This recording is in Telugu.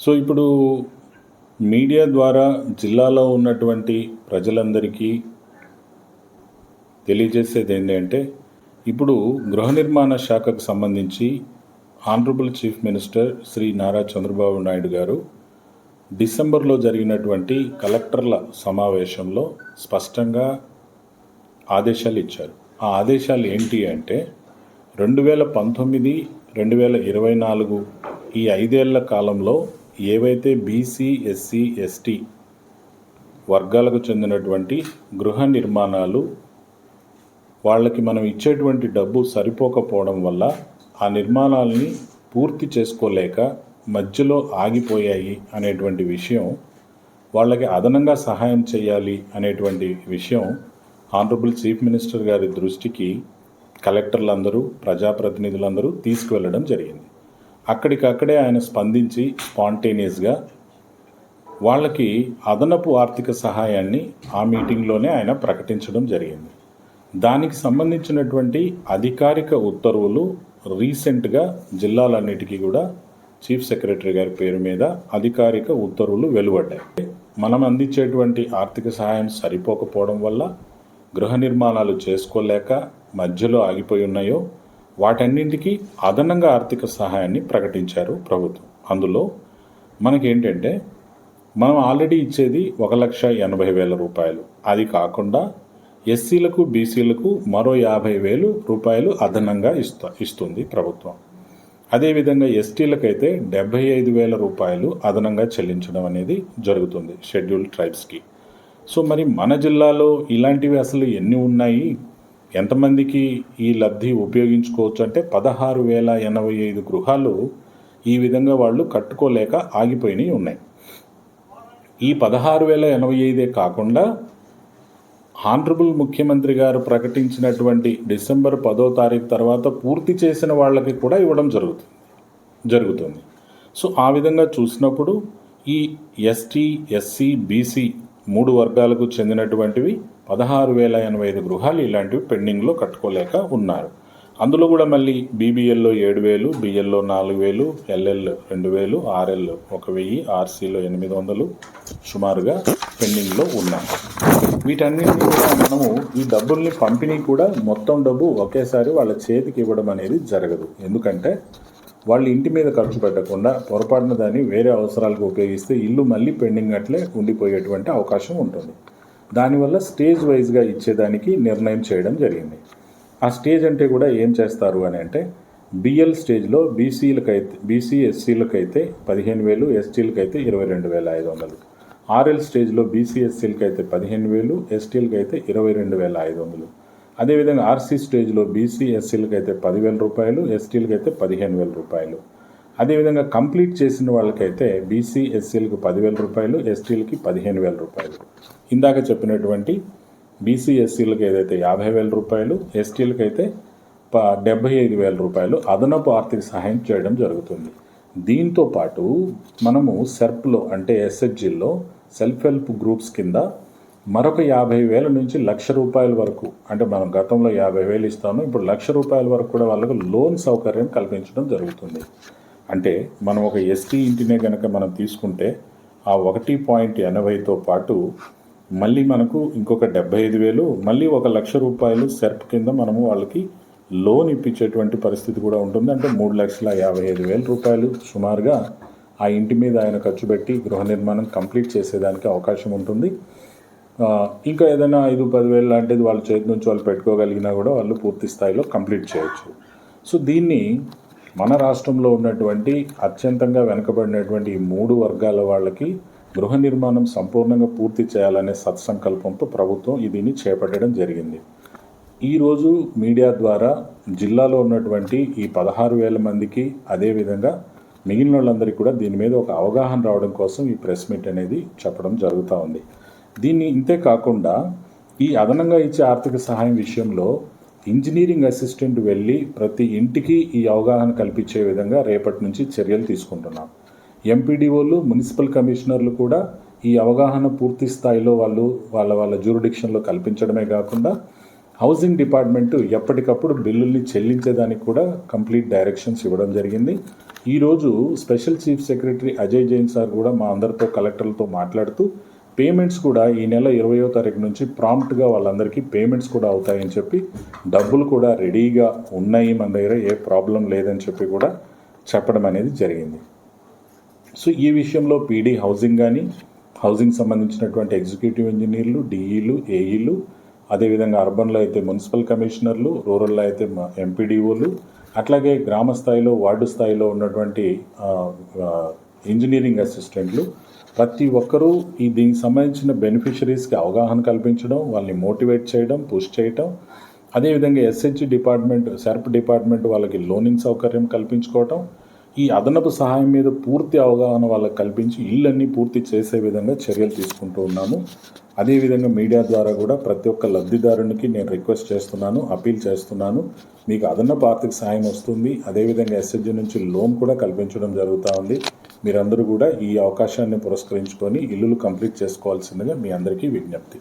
సో ఇప్పుడు మీడియా ద్వారా జిల్లాలో ఉన్నటువంటి ప్రజలందరికీ తెలియజేసేది ఏంటంటే, ఇప్పుడు గృహ నిర్మాణ శాఖకు సంబంధించి honourable chief minister Shri Nara Chandrababu Naidu garu డిసెంబర్లో జరిగినటువంటి కలెక్టర్ల సమావేశంలో స్పష్టంగా ఆదేశాలు ఇచ్చారు. ఆ ఆదేశాలు ఏంటి అంటే 2019, 2024 ఈ 5 ఏళ్ల కాలంలో ఏవైతే బీసీ, ఎస్సీ, ఎస్టీ వర్గాలకు చెందినటువంటి గృహ నిర్మాణాలు వాళ్ళకి మనం ఇచ్చేటువంటి డబ్బు సరిపోకపోవడం వల్ల ఆ నిర్మాణాలని పూర్తి చేసుకోలేక మధ్యలో ఆగిపోయాయి అనేటువంటి విషయం, వాళ్ళకి అదనంగా సహాయం చేయాలి అనేటువంటి విషయం ఆనరబుల్ చీఫ్ మినిస్టర్ గారి దృష్టికి కలెక్టర్లందరూ, ప్రజాప్రతినిధులందరూ తీసుకువెళ్ళడం జరిగింది. అక్కడికక్కడే ఆయన స్పందించి స్పాంటేనియస్గా వాళ్ళకి అదనపు ఆర్థిక సహాయాన్ని ఆ మీటింగ్లోనే ఆయన ప్రకటించడం జరిగింది. దానికి సంబంధించినటువంటి అధికారిక ఉత్తర్వులు రీసెంట్గా జిల్లాలన్నిటికీ కూడా చీఫ్ సెక్రటరీ గారి పేరు మీద అధికారిక ఉత్తర్వులు వెలువడ్డాయి. మనం అందించేటువంటి ఆర్థిక సహాయం సరిపోకపోవడం వల్ల గృహ నిర్మాణాలు చేసుకోలేక మధ్యలో ఆగిపోయి ఉన్నాయో వాటన్నింటికి అదనంగా ఆర్థిక సహాయాన్ని ప్రకటించారు ప్రభుత్వం. అందులో మనకేంటంటే, మనం ఆల్రెడీ ఇచ్చేది 1,80,000 రూపాయలు. అది కాకుండా ఎస్సీలకు, బీసీలకు మరో 50,000 రూపాయలు అదనంగా ఇస్తుంది ప్రభుత్వం. అదేవిధంగా ఎస్టీలకైతే 75,000 రూపాయలు అదనంగా చెల్లించడం అనేది జరుగుతుంది షెడ్యూల్డ్ ట్రైబ్స్కి. సో మరి మన జిల్లాలో ఇలాంటివి అసలు ఎన్ని ఉన్నాయి, ఎంతమందికి ఈ లబ్ధి ఉపయోగించుకోవచ్చు అంటే 16,085 గృహాలు ఈ విధంగా వాళ్ళు కట్టుకోలేక ఆగిపోయినవి ఉన్నాయి. ఈ 16,085 కాకుండా ఆనరబుల్ ముఖ్యమంత్రి గారు ప్రకటించినటువంటి డిసెంబర్ 10వ తారీఖు తర్వాత పూర్తి చేసిన వాళ్ళకి కూడా ఇవ్వడం జరుగుతుంది. సో ఆ విధంగా చూసినప్పుడు ఈ ఎస్టీ, ఎస్సీ, బీసీ 3 వర్గాలకు చెందినటువంటివి 16,085 గృహాలు ఇలాంటివి పెండింగ్లో కట్టుకోలేక ఉన్నారు. అందులో కూడా మళ్ళీ బీబీఎల్లో 7,000, బిఎల్లో 4,000, ఎల్ఎల్ 2,000, ఆర్ఎల్ 1,000, ఆర్సీలో 800 సుమారుగా పెండింగ్లో ఉన్నాయి. వీటన్నింటినీ కూడా మనము ఈ డబ్బుల్ని పంపిణీ కూడా మొత్తం డబ్బు ఒకేసారి వాళ్ళ చేతికి ఇవ్వడం అనేది జరగదు. ఎందుకంటే వాళ్ళు ఇంటి మీద ఖర్చు పెట్టకుండా పొరపాటున దాన్ని వేరే అవసరాలకు ఉపయోగిస్తే ఇల్లు మళ్ళీ పెండింగ్ అట్లే ఉండిపోయేటువంటి అవకాశం ఉంటుంది. దానివల్ల స్టేజ్ వైజ్గా ఇచ్చేదానికి నిర్ణయం చేయడం జరిగింది. ఆ స్టేజ్ అంటే కూడా ఏం చేస్తారు అని అంటే, బిఎల్ స్టేజ్లో బీసీ ఎస్సీలకైతే 15,000, ఎస్టీలకైతే 22,500, ఆర్ఎల్ స్టేజ్లో బీసీ ఎస్సీలకి అయితే 15,000, ఎస్టీలకి అయితే 22,500, అదేవిధంగా ఆర్సీ స్టేజ్లో బీసీ ఎస్సీలకి అయితే 10,000 రూపాయలు, ఎస్టీలకి అయితే 15,000 రూపాయలు, అదేవిధంగా కంప్లీట్ చేసిన వాళ్ళకైతే బీసీ ఎస్సీలకు 10,000 రూపాయలు, ఎస్టీలకి 15,000 రూపాయలు. ఇందాక చెప్పినటువంటి బీసీ ఎస్సీలకు ఏదైతే 50,000 రూపాయలు, ఎస్టీలకి అయితే 75,000 రూపాయలు అదనపు ఆర్థిక సహాయం చేయడం జరుగుతుంది. దీంతో పాటు మనము సెర్ప్లో అంటే ఎస్హెచ్జిల్లో సెల్ఫ్ హెల్ప్ గ్రూప్స్ కింద మరొక 50,000 నుంచి 1,00,000 రూపాయల వరకు, అంటే మనం గతంలో 50,000 ఇస్తాము, ఇప్పుడు 1,00,000 రూపాయల వరకు కూడా వాళ్ళకు లోన్ సౌకర్యం కల్పించడం జరుగుతుంది. అంటే మనం ఒక ఎస్టీ ఇంటినే కనుక మనం తీసుకుంటే ఆ 1.80తో పాటు మళ్ళీ మనకు ఇంకొక 75,000, మళ్ళీ 1,00,000 రూపాయలు సెర్ప్ కింద మనము వాళ్ళకి లోన్ ఇప్పించేటువంటి పరిస్థితి కూడా ఉంటుంది. అంటే 3,55,000 రూపాయలు సుమారుగా ఆ ఇంటి మీద ఆయన ఖర్చు పెట్టి గృహ నిర్మాణం కంప్లీట్ చేసేదానికి అవకాశం ఉంటుంది. ఇంకా ఏదైనా 5-10,000 లాంటిది వాళ్ళ చేతి నుంచి వాళ్ళు పెట్టుకోగలిగినా కూడా వాళ్ళు పూర్తి స్థాయిలో కంప్లీట్ చేయొచ్చు. సో దీన్ని మన రాష్ట్రంలో ఉన్నటువంటి అత్యంతంగా వెనుకబడినటువంటి ఈ 3 వర్గాల వాళ్ళకి గృహ నిర్మాణం సంపూర్ణంగా పూర్తి చేయాలనే సత్సంకల్పంతో ప్రభుత్వం దీన్ని చేపట్టడం జరిగింది. ఈరోజు మీడియా ద్వారా జిల్లాలో ఉన్నటువంటి ఈ 16,000 మందికి, అదేవిధంగా మిగిలిన వాళ్ళందరికీ కూడా దీని మీద ఒక అవగాహన రావడం కోసం ఈ ప్రెస్ మీట్ అనేది చెప్పడం జరుగుతూ ఉంది. దీన్ని ఇంతే కాకుండా ఈ అదనంగా ఇచ్చే ఆర్థిక సహాయం విషయంలో ఇంజనీరింగ్ అసిస్టెంట్ వెళ్ళి ప్రతి ఇంటికి ఈ అవగాహన కల్పించే విధంగా రేపటి నుంచి చర్యలు తీసుకుంటున్నాం. ఎంపీడీఓలు, మున్సిపల్ కమిషనర్లు కూడా ఈ అవగాహన పూర్తి స్థాయిలో వాళ్ళ జ్యూరిడిక్షన్లో కల్పించడమే కాకుండా హౌసింగ్ డిపార్ట్మెంటు ఎప్పటికప్పుడు బిల్లుల్ని చెల్లించేదానికి కూడా కంప్లీట్ డైరెక్షన్స్ ఇవ్వడం జరిగింది. ఈరోజు special chief secretary Ajay Jain sir కూడా మా అందరితో కలెక్టర్లతో మాట్లాడుతూ పేమెంట్స్ కూడా ఈ నెల 20వ తారీఖు నుంచి ప్రాంప్ట్గా వాళ్ళందరికీ పేమెంట్స్ కూడా అవుతాయని చెప్పి డబ్బులు కూడా రెడీగా ఉన్నాయి, మన దగ్గర ఏ ప్రాబ్లం లేదని చెప్పి కూడా చెప్పడం అనేది జరిగింది. సో ఈ విషయంలో పీడీ హౌసింగ్ కానీ, హౌసింగ్ సంబంధించినటువంటి ఎగ్జిక్యూటివ్ ఇంజనీర్లు, డిఈలు, ఏఈలు, అదేవిధంగా అర్బన్లో అయితే మున్సిపల్ కమిషనర్లు, రూరల్లో అయితే ఎంపీడీఓలు, అట్లాగే గ్రామ స్థాయిలో, వార్డు స్థాయిలో ఉన్నటువంటి ఇంజనీరింగ్ అసిస్టెంట్లు, ప్రతి ఒక్కరూ దీనికి సంబంధించిన బెనిఫిషరీస్కి అవగాహన కల్పించడం, వాళ్ళని మోటివేట్ చేయడం, పుష్ చేయడం, అదేవిధంగా ఎస్హెచ్ డిపార్ట్మెంట్, సెర్ప్ డిపార్ట్మెంట్ వాళ్ళకి లోనింగ్ సౌకర్యం కల్పించుకోవటం, ఈ అదనపు సహాయం మీద పూర్తి అవగాహన వాళ్ళకి కల్పించి ఇళ్ళన్నీ పూర్తి చేసే విధంగా చర్యలు తీసుకుంటూ ఉన్నాము. అదేవిధంగా మీడియా ద్వారా కూడా ప్రతి ఒక్క లబ్ధిదారునికి నేను రిక్వెస్ట్ చేస్తున్నాను, అపీల్ చేస్తున్నాను, మీకు అదనపు ఆర్థిక సహాయం వస్తుంది. అదేవిధంగా ఎస్హెచ్ నుంచి లోన్ కూడా కల్పించడం జరుగుతూ ఉంది. మీరందరూ కూడా ఈ అవకాశాన్ని పురస్కరించుకొని ఇల్లులు కంప్లీట్ చేసుకోవాల్సిందిగా మీ అందరికీ విజ్ఞప్తి.